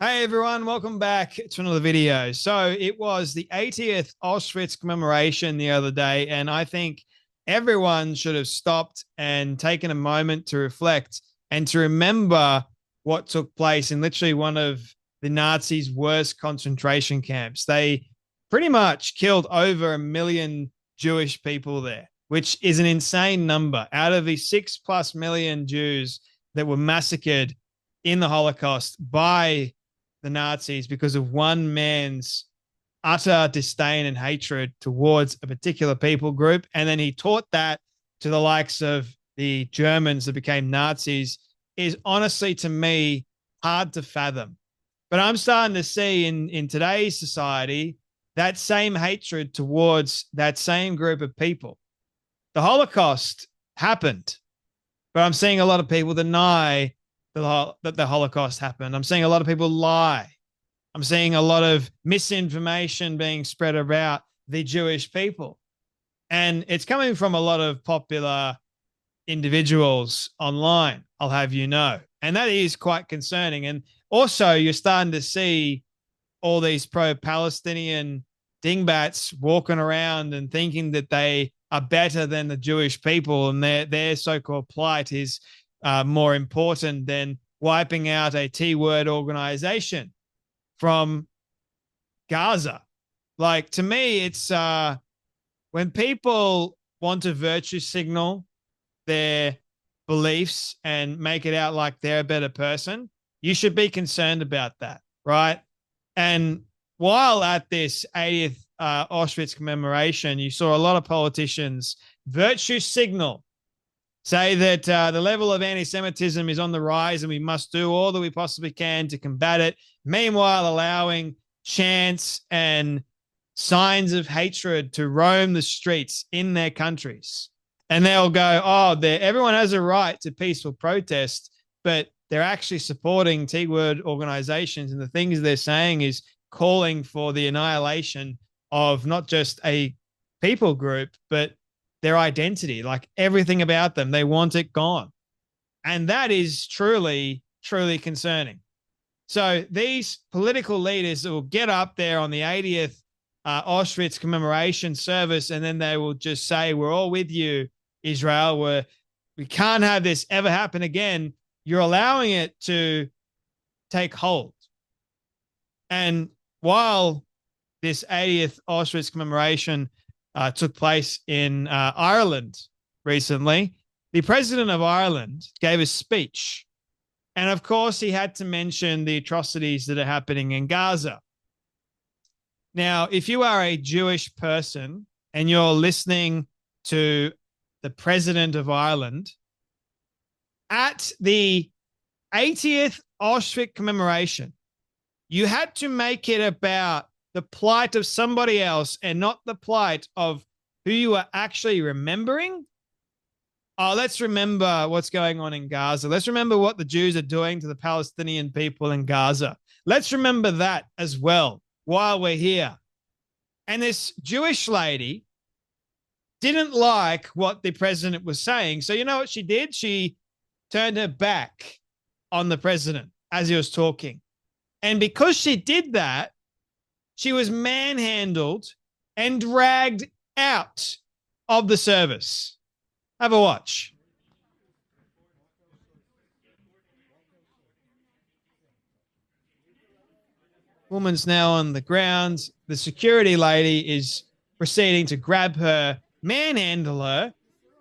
Hey everyone, welcome back to another video. So it was the 80th Auschwitz commemoration the other day, and I think everyone should have stopped and taken a moment to reflect and to remember what took place in literally one of the Nazis' worst concentration camps. They pretty much killed over 1 million Jewish people there, which is an insane number. Out of the 6+ million Jews that were massacred in the Holocaust by the Nazis because of one man's utter disdain and hatred towards a particular people group. And then he taught that to the likes of the Germans that became Nazis is honestly, to me, hard to fathom. But I'm starting to see in today's society that same hatred towards that same group of people. The Holocaust happened, but I'm seeing a lot of people deny that the Holocaust happened. I'm seeing a lot of people lie. I'm seeing a lot of misinformation being spread about the Jewish people. And it's coming from a lot of popular individuals online, I'll have you know. And that is quite concerning. And also, you're starting to see all these pro-Palestinian dingbats walking around and thinking that they are better than the Jewish people, and their so-called plight is more important than wiping out a T-word organization from Gaza. Like, to me, it's when people want to virtue signal their beliefs and make it out like they're a better person, you should be concerned about that, right? And while at this 80th Auschwitz commemoration, you saw a lot of politicians virtue signal, say that the level of anti-Semitism is on the rise and we must do all that we possibly can to combat it, meanwhile allowing chants and signs of hatred to roam the streets in their countries. And they'll go, oh, everyone has a right to peaceful protest, but they're actually supporting T-word organizations, and the things they're saying is calling for the annihilation of not just a people group, but their identity, like everything about them. They want it gone. And that is truly, truly concerning. So these political leaders will get up there on the 80th Auschwitz commemoration service, and then they will just say, we're all with you, Israel. We can't have this ever happen again. You're allowing it to take hold. And while this 80th Auschwitz commemoration took place in Ireland recently, the president of Ireland gave a speech. And of course, he had to mention the atrocities that are happening in Gaza. Now, if you are a Jewish person and you're listening to the president of Ireland, at the 80th Auschwitz commemoration, you had to make it about the plight of somebody else and not the plight of who you are actually remembering. Oh, let's remember what's going on in Gaza. Let's remember what the Jews are doing to the Palestinian people in Gaza. Let's remember that as well while we're here. And this Jewish lady didn't like what the president was saying. So you know what she did? She turned her back on the president as he was talking. And because she did that, she was manhandled and dragged out of the service. Have a watch. Woman's now on the ground. The security lady is proceeding to grab her, manhandle her,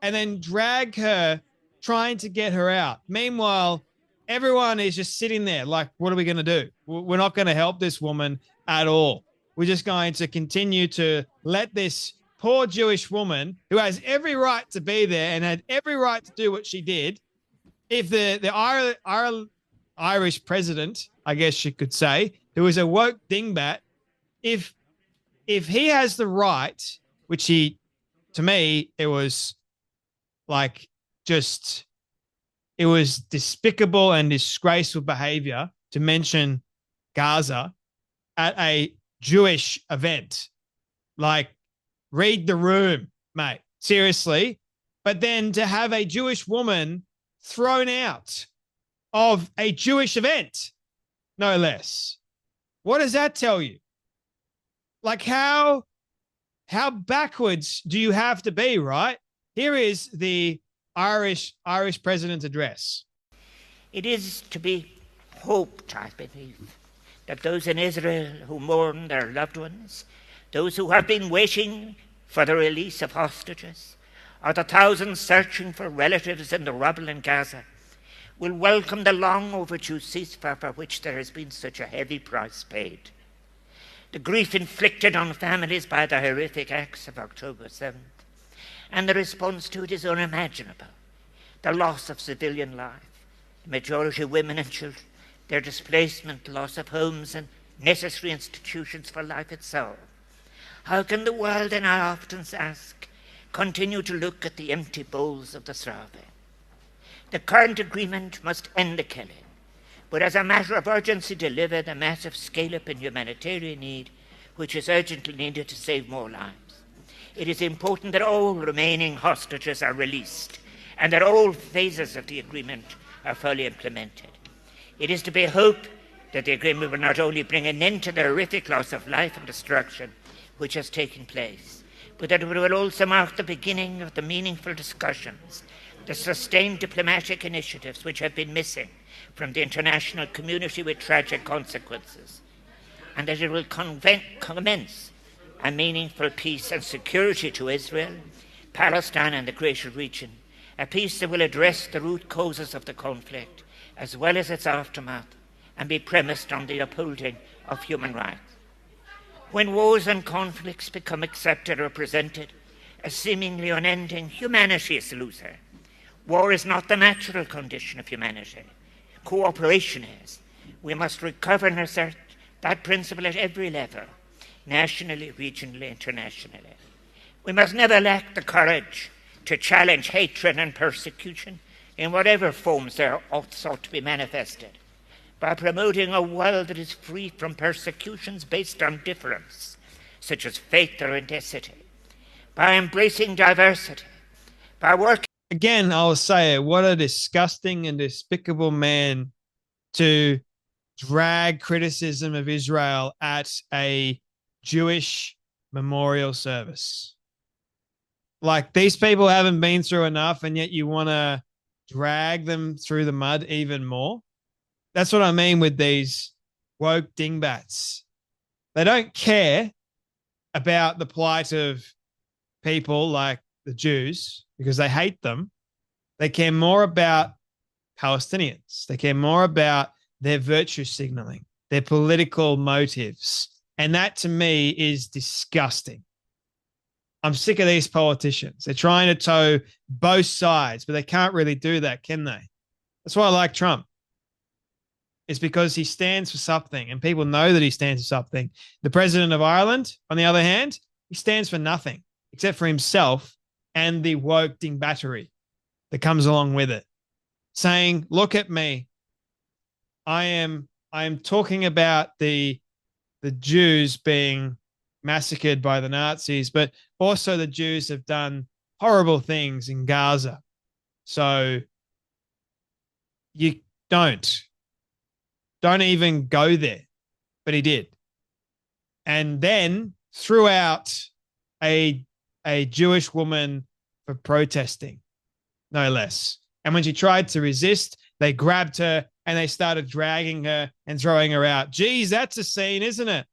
and then drag her, trying to get her out. Meanwhile, everyone is just sitting there like, what are we going to do? We're not going to help this woman at all. We're just going to continue to let this poor Jewish woman, who has every right to be there and had every right to do what she did, if the Irish president, I guess you could say, who is a woke dingbat, if he has the right, which he, to me, it was like just, it was despicable and disgraceful behavior to mention Gaza at a Jewish event. Like, read the room, mate. Seriously. But then to have a Jewish woman thrown out of a Jewish event. no less. What does that tell you? Like how backwards do you have to be, right? Here is the Irish president's address. It is to be hoped, I believe, that those in Israel who mourn their loved ones, those who have been waiting for the release of hostages, or the thousands searching for relatives in the rubble in Gaza, will welcome the long overdue ceasefire for which there has been such a heavy price paid. The grief inflicted on families by the horrific acts of October 7th, and the response to it is unimaginable. The loss of civilian life, the majority women and children, their displacement, loss of homes and necessary institutions for life itself. How can the world, and I often ask, continue to look at the empty bowls of the starving? The current agreement must end the killing, but as a matter of urgency deliver the massive scale-up in humanitarian need which is urgently needed to save more lives. It is important that all remaining hostages are released and that all phases of the agreement are fully implemented. It is to be hoped that the agreement will not only bring an end to the horrific loss of life and destruction which has taken place, but that it will also mark the beginning of the meaningful discussions, the sustained diplomatic initiatives which have been missing from the international community with tragic consequences, and that it will commence a meaningful peace and security to Israel, Palestine and the greater region, a peace that will address the root causes of the conflict as well as its aftermath and be premised on the upholding of human rights. When wars and conflicts become accepted or presented as seemingly unending, humanity is the loser. War is not the natural condition of humanity. Cooperation is. We must recover and assert that principle at every level, nationally, regionally, internationally. We must never lack the courage to challenge hatred and persecution in whatever forms they are sought to be manifested, by promoting a world that is free from persecutions based on difference, such as faith or ethnicity, by embracing diversity, by working. Again, I'll say it. What a disgusting and despicable man to drag criticism of Israel at a Jewish memorial service. Like, these people haven't been through enough, and yet you want to drag them through the mud even more. That's what I mean with these woke dingbats. They don't care about the plight of people like the Jews because they hate them. They care more about Palestinians. They care more about their virtue signaling, their political motives. And that to me is disgusting. I'm sick of these politicians. They're trying to toe both sides, but they can't really do that, can they? That's why I like Trump. It's because he stands for something and people know that he stands for something. The president of Ireland, on the other hand, he stands for nothing except for himself and the woke dingbattery that comes along with it, saying, look at me. I am talking about the Jews being massacred by the Nazis, but also the Jews have done horrible things in Gaza. So you don't even go there. But he did. And then threw out a Jewish woman for protesting, no less. And when she tried to resist, they grabbed her and they started dragging her and throwing her out. Geez, that's a scene, isn't it?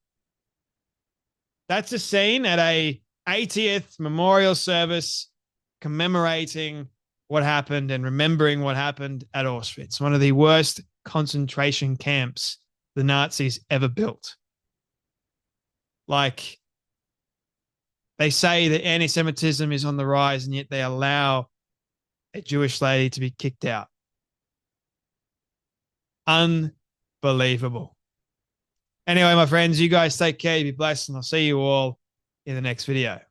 That's a scene at a 80th memorial service commemorating what happened and remembering what happened at Auschwitz, one of the worst concentration camps the Nazis ever built. Like, they say that anti-Semitism is on the rise, and yet they allow a Jewish lady to be kicked out. Unbelievable. Anyway, my friends, you guys take care, be blessed, and I'll see you all in the next video.